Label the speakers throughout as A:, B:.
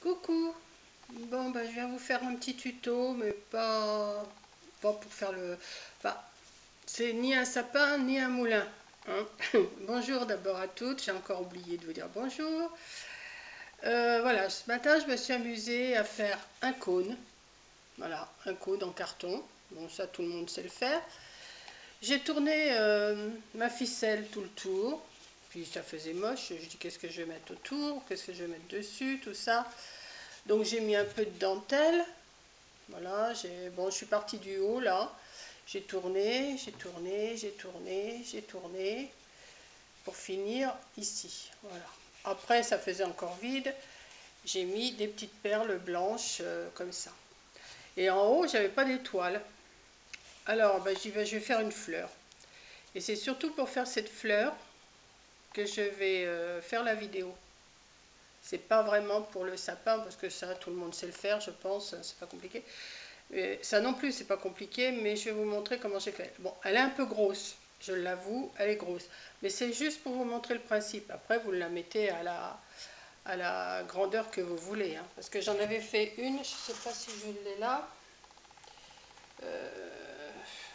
A: Coucou. Bon, bah, je viens vous faire un petit tuto, mais pas pour faire le... Bah, c'est ni un sapin, ni un moulin, hein. Bonjour d'abord à toutes, j'ai encore oublié de vous dire bonjour. Voilà, ce matin, je me suis amusée à faire un cône. Voilà, un cône en carton. Bon, ça, tout le monde sait le faire. J'ai tourné ma ficelle tout le tour. Puis ça faisait moche. Je dis qu'est-ce que je vais mettre autour, qu'est-ce que je vais mettre dessus, tout ça. Donc j'ai mis un peu de dentelle. Voilà, bon, je suis partie du haut là. J'ai tourné, j'ai tourné, j'ai tourné, j'ai tourné pour finir ici. Voilà. Après, ça faisait encore vide. J'ai mis des petites perles blanches comme ça. Et en haut, j'avais pas d'étoile. Alors, ben, je vais faire une fleur. Et c'est surtout pour faire cette fleur que je vais faire la vidéo. C'est pas vraiment pour le sapin parce que ça, tout le monde sait le faire, je pense. C'est pas compliqué. Ça non plus, c'est pas compliqué, mais je vais vous montrer comment j'ai fait. Bon, elle est un peu grosse, je l'avoue, elle est grosse. Mais c'est juste pour vous montrer le principe. Après, vous la mettez à la grandeur que vous voulez, hein. Parce que j'en avais fait une, je ne sais pas si je l'ai là.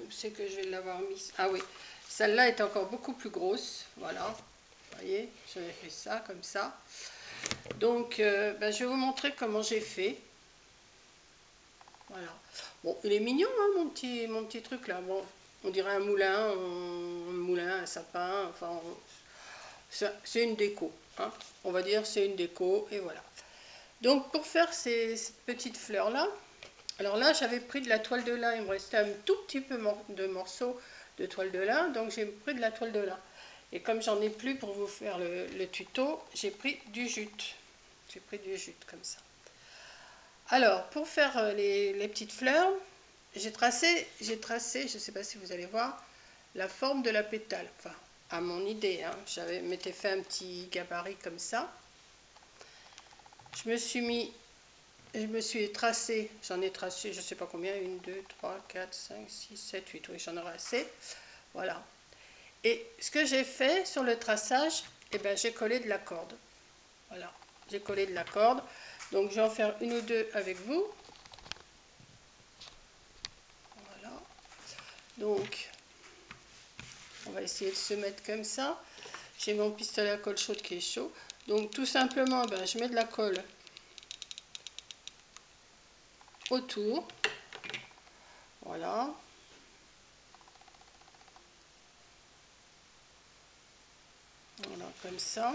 A: Où c'est que je vais l'avoir mise? Ah oui, celle-là est encore beaucoup plus grosse. Voilà, vous voyez, j'avais fait ça comme ça. Donc, ben, je vais vous montrer comment j'ai fait. Voilà. Bon, il est mignon, hein, mon petit truc là. Bon, on dirait un moulin, un sapin. Enfin, c'est une déco, hein. On va dire c'est une déco et voilà. Donc pour faire ces petites fleurs là, alors là j'avais pris de la toile de lin. Il me restait un tout petit peu de morceaux de toile de lin, donc j'ai pris de la toile de lin. Et comme j'en ai plus pour vous faire le tuto, j'ai pris du jute. J'ai pris du jute comme ça. Alors, pour faire les petites fleurs, j'ai tracé, je ne sais pas si vous allez voir, la forme de la pétale. Enfin, à mon idée, hein. M'étais fait un petit gabarit comme ça. Je me suis tracé, j'en ai tracé, je ne sais pas combien, 1, 2, 3, 4, 5, 6, 7, 8, oui, j'en aurai assez. Voilà. Et ce que j'ai fait sur le traçage, eh ben, j'ai collé de la corde. Voilà, j'ai collé de la corde. Donc, je vais en faire une ou deux avec vous. Voilà. Donc, on va essayer de se mettre comme ça. J'ai mon pistolet à colle chaude qui est chaud. Donc tout simplement, ben, je mets de la colle autour. Voilà. Voilà, comme ça.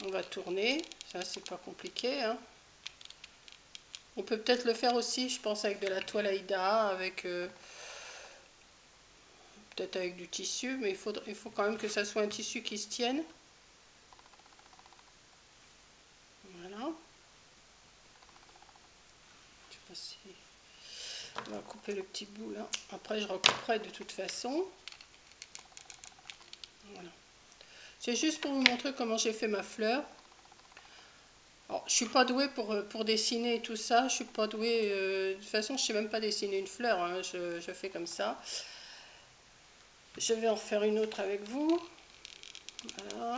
A: On va tourner. Ça, c'est pas compliqué, hein. On peut peut-être le faire aussi, je pense, avec de la toile Aïda, avec peut-être avec du tissu, mais il faut quand même que ça soit un tissu qui se tienne. Voilà. Je sais pas si... On va couper le petit bout là. Après, je recouperai de toute façon. Voilà. C'est juste pour vous montrer comment j'ai fait ma fleur. Alors, je suis pas douée pour dessiner tout ça. Je suis pas douée. De toute façon, je sais même pas dessiner une fleur, hein. Je fais comme ça. Je vais en faire une autre avec vous. Voilà.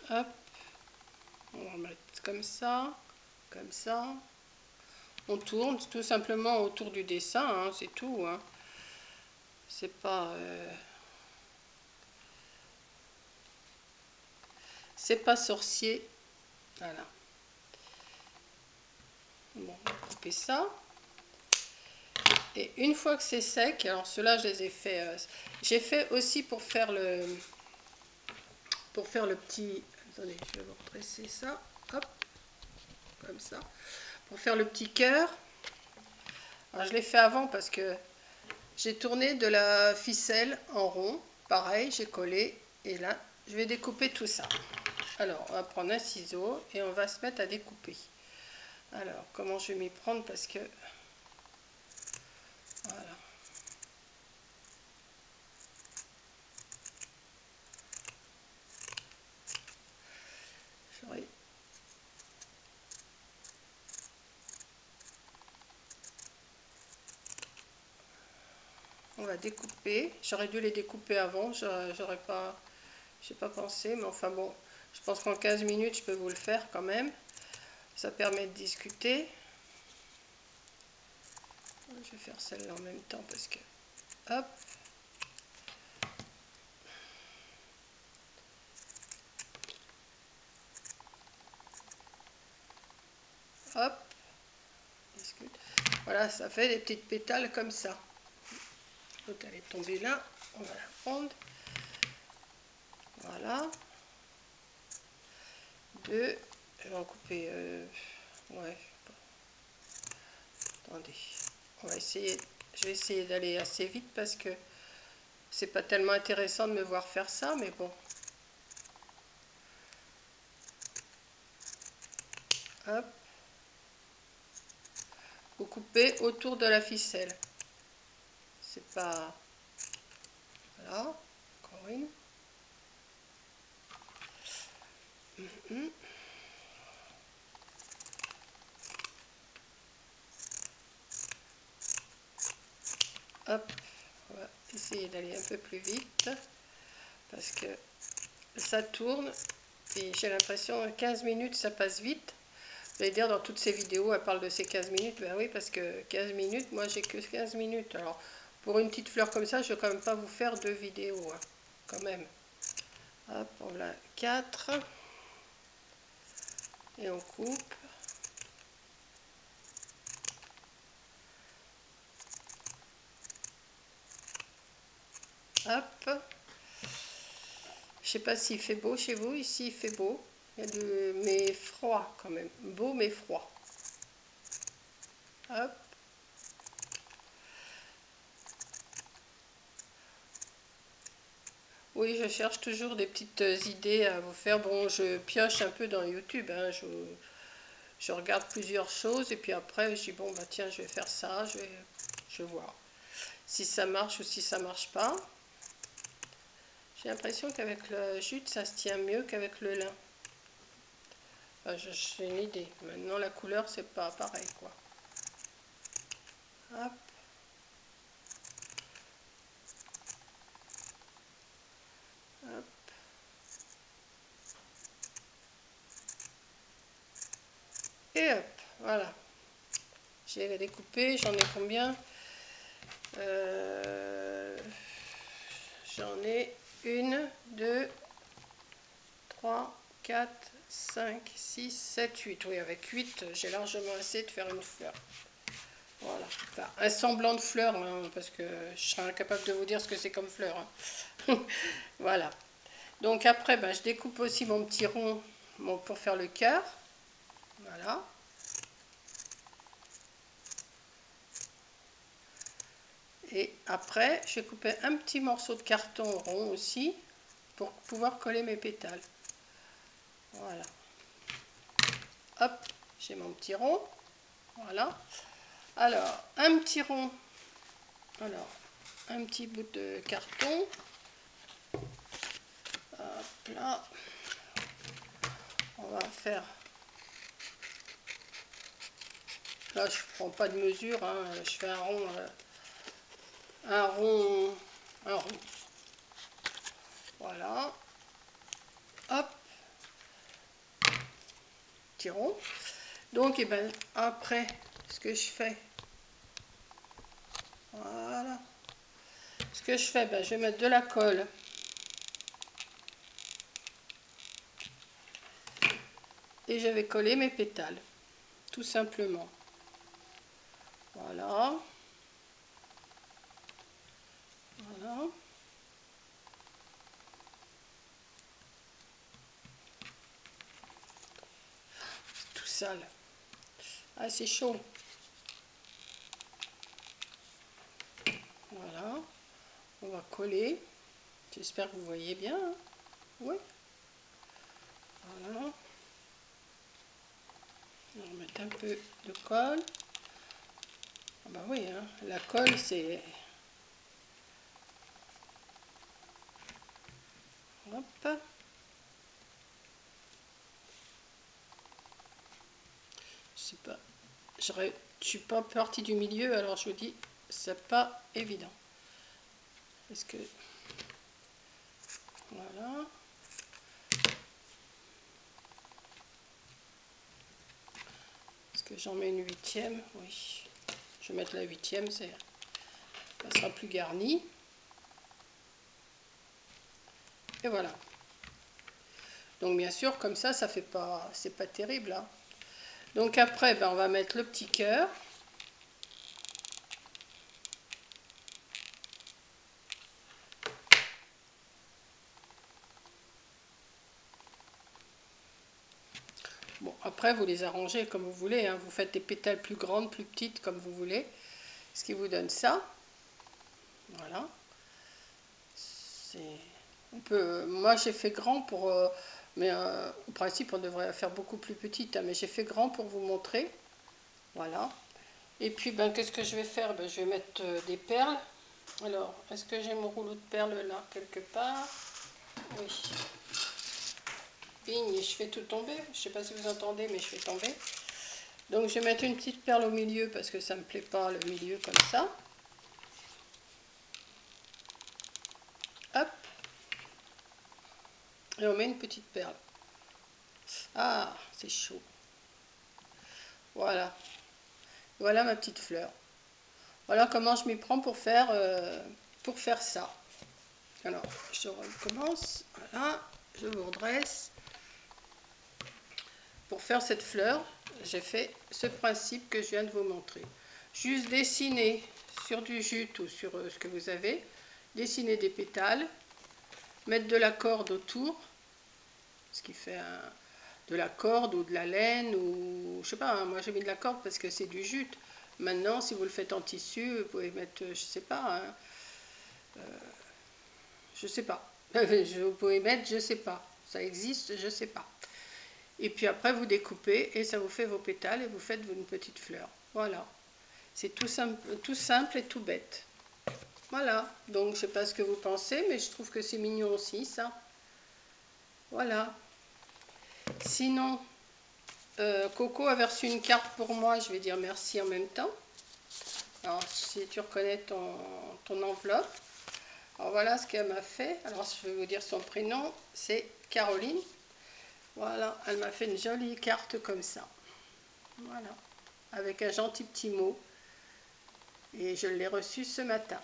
A: Hop. On va mettre comme ça. Comme ça. On tourne tout simplement autour du dessin, hein, c'est tout, hein. C'est pas... c'est pas sorcier. Voilà. Bon, on va couper ça. Et une fois que c'est sec, alors ceux-là je les ai fait... j'ai fait aussi pour faire le petit... Attendez, je vais vous redresser ça. Hop, comme ça. Pour faire le petit cœur. Alors je l'ai fait avant parce que j'ai tourné de la ficelle en rond. Pareil, j'ai collé. Et là, je vais découper tout ça. Alors, on va prendre un ciseau et on va se mettre à découper. Alors, comment je vais m'y prendre parce que... Voilà. J'aurais... On va découper. J'aurais dû les découper avant, j'aurais pas, j'ai pas pensé, mais enfin bon, je pense qu'en 15 minutes, je peux vous le faire quand même. Ça permet de discuter. Je vais faire celle-là en même temps parce que, hop. Hop. Discute. Voilà, ça fait des petites pétales comme ça. L'autre, elle est tombée là. On va la prendre. Voilà. Deux. Je vais en couper. Ouais. Attendez. On va essayer. Je vais essayer d'aller assez vite parce que c'est pas tellement intéressant de me voir faire ça, mais bon. Hop. Vous coupez autour de la ficelle. C'est pas... Voilà. Encore une. Hop. On va essayer d'aller un peu plus vite parce que ça tourne et j'ai l'impression 15 minutes ça passe vite. Vous allez dire dans toutes ces vidéos elle parle de ces 15 minutes, ben oui parce que 15 minutes, moi j'ai que 15 minutes. Alors pour une petite fleur comme ça, je ne vais quand même pas vous faire 2 vidéos, hein, quand même. Hop, on l'a 4 et on coupe. Hop. Je sais pas s'il fait beau chez vous, ici il fait beau. Il y a mais froid quand même, beau mais froid. Hop. Oui, je cherche toujours des petites idées à vous faire. Bon, je pioche un peu dans YouTube, hein, je regarde plusieurs choses et puis après je dis bon bah tiens je vais faire ça, je vais voir si ça marche ou si ça marche pas. J'ai l'impression qu'avec le jute ça se tient mieux qu'avec le lin. Enfin, j'ai une idée. Maintenant la couleur c'est pas pareil quoi. Hop. Hop. Et hop, voilà. J'ai découpé, j'en ai combien? J'en ai 1, 2, 3, 4, 5, 6, 7, 8. Oui, avec 8, j'ai largement assez de faire une fleur. Voilà. Enfin, un semblant de fleur, hein, parce que je serais incapable de vous dire ce que c'est comme fleur. Hein. Voilà. Donc après, ben, je découpe aussi mon petit rond pour faire le cœur. Voilà. Et après, je vais couper un petit morceau de carton rond aussi pour pouvoir coller mes pétales. Voilà. Hop, j'ai mon petit rond. Voilà. Alors, un petit rond. Alors, un petit bout de carton. Hop là. On va faire... Là, je prends pas de mesure. Hein. Je fais un rond. Un rond. Un rond. Voilà. Hop. Petit rond. Donc, et ben, après, ce que je fais... Voilà. Ce que je fais, ben, je vais mettre de la colle. Et je vais coller mes pétales. Tout simplement. Voilà. Voilà. C'est tout sale. Ah, c'est chaud. Voilà. On va coller. J'espère que vous voyez bien. Hein. Oui. Voilà. On va remettre un peu de colle. Ah bah oui, hein. La colle, c'est... Hop. C'est pas... Je suis pas partie du milieu, alors je vous dis, c'est pas évident. Est-ce que... Voilà. Est-ce que j'en mets une huitième? Oui. Je vais mettre la huitième, ça sera plus garni. Et voilà. Donc bien sûr, comme ça fait pas, c'est pas terrible, hein. Donc après, ben, on va mettre le petit cœur. Bon, après, vous les arrangez comme vous voulez, hein. Vous faites des pétales plus grandes, plus petites, comme vous voulez. Ce qui vous donne ça. Voilà. On peut, moi, j'ai fait grand pour... mais au principe, on devrait faire beaucoup plus petite, hein, mais j'ai fait grand pour vous montrer. Voilà. Et puis, ben, qu'est-ce que je vais faire? Ben, je vais mettre des perles. Alors, est-ce que j'ai mon rouleau de perles là, quelque part? Oui. Bing, je fais tout tomber. Je ne sais pas si vous entendez, mais je fais tomber. Donc, je vais mettre une petite perle au milieu parce que ça ne me plaît pas le milieu comme ça. Hop. Et on met une petite perle. Ah, c'est chaud. Voilà. Voilà ma petite fleur. Voilà comment je m'y prends pour faire ça. Alors, je recommence. Voilà. Je vous redresse. Pour faire cette fleur, j'ai fait ce principe que je viens de vous montrer. Juste dessiner sur du jute ou sur ce que vous avez, dessiner des pétales, mettre de la corde autour, ce qui fait de la corde ou de la laine, ou je sais pas, hein, moi j'ai mis de la corde parce que c'est du jute. Maintenant, si vous le faites en tissu, vous pouvez mettre, je sais pas, hein, je sais pas. Vous pouvez mettre, je sais pas. Ça existe, je sais pas. Et puis après, vous découpez et ça vous fait vos pétales et vous faites une petite fleur. Voilà. C'est tout simple et tout bête. Voilà. Donc, je sais pas ce que vous pensez, mais je trouve que c'est mignon aussi, ça. Voilà. Sinon, Coco a reçu une carte pour moi. Je vais dire merci en même temps. Alors, si tu reconnais ton enveloppe. Alors, voilà ce qu'elle m'a fait. Alors, je vais vous dire son prénom. C'est Caroline. Voilà. Elle m'a fait une jolie carte comme ça. Voilà. Avec un gentil petit mot. Et je l'ai reçu ce matin.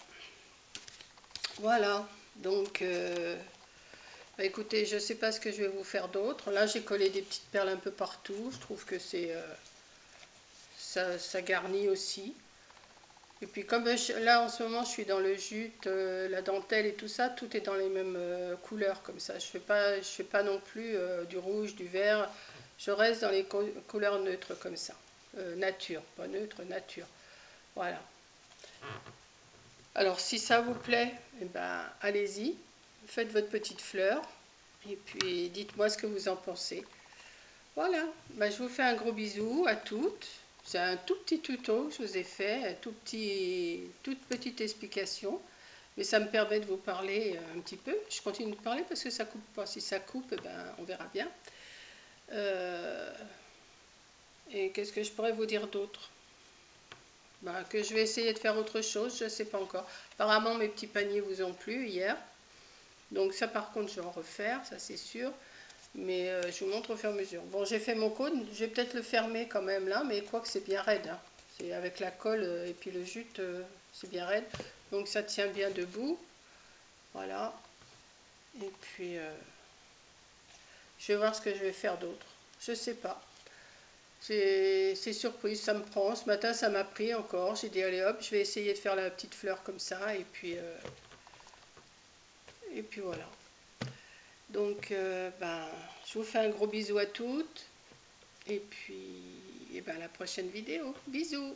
A: Voilà. Donc, bah écoutez, je ne sais pas ce que je vais vous faire d'autre. Là, j'ai collé des petites perles un peu partout. Je trouve que c'est ça garnit aussi. Et puis comme là, en ce moment, je suis dans le jute, la dentelle et tout ça, tout est dans les mêmes couleurs comme ça. Je fais pas non plus du rouge, du vert. Je reste dans les couleurs neutres comme ça. Nature, pas neutre, nature. Voilà. Alors, si ça vous plaît, eh ben, allez-y. Faites votre petite fleur. Et puis, dites-moi ce que vous en pensez. Voilà. Ben, je vous fais un gros bisou à toutes. C'est un tout petit tuto que je vous ai fait, toute petite explication. Mais ça me permet de vous parler un petit peu. Je continue de parler parce que ça coupe pas. Si ça coupe, eh ben, on verra bien. Et qu'est-ce que je pourrais vous dire d'autre? Ben, que je vais essayer de faire autre chose, je ne sais pas encore. Apparemment, mes petits paniers vous ont plu hier. Donc ça, par contre, je vais en refaire, ça c'est sûr. Mais je vous montre au fur et à mesure. Bon, j'ai fait mon cône, je vais peut-être le fermer quand même là, mais quoi que c'est bien raide, hein. C'est avec la colle et puis le jute, c'est bien raide. Donc ça tient bien debout. Voilà. Et puis, je vais voir ce que je vais faire d'autre. Je sais pas. C'est surprise, ça me prend. Ce matin, ça m'a pris encore. J'ai dit, allez hop, je vais essayer de faire la petite fleur comme ça. Et puis voilà. Donc, ben, je vous fais un gros bisou à toutes. Et puis, et ben, à la prochaine vidéo. Bisous!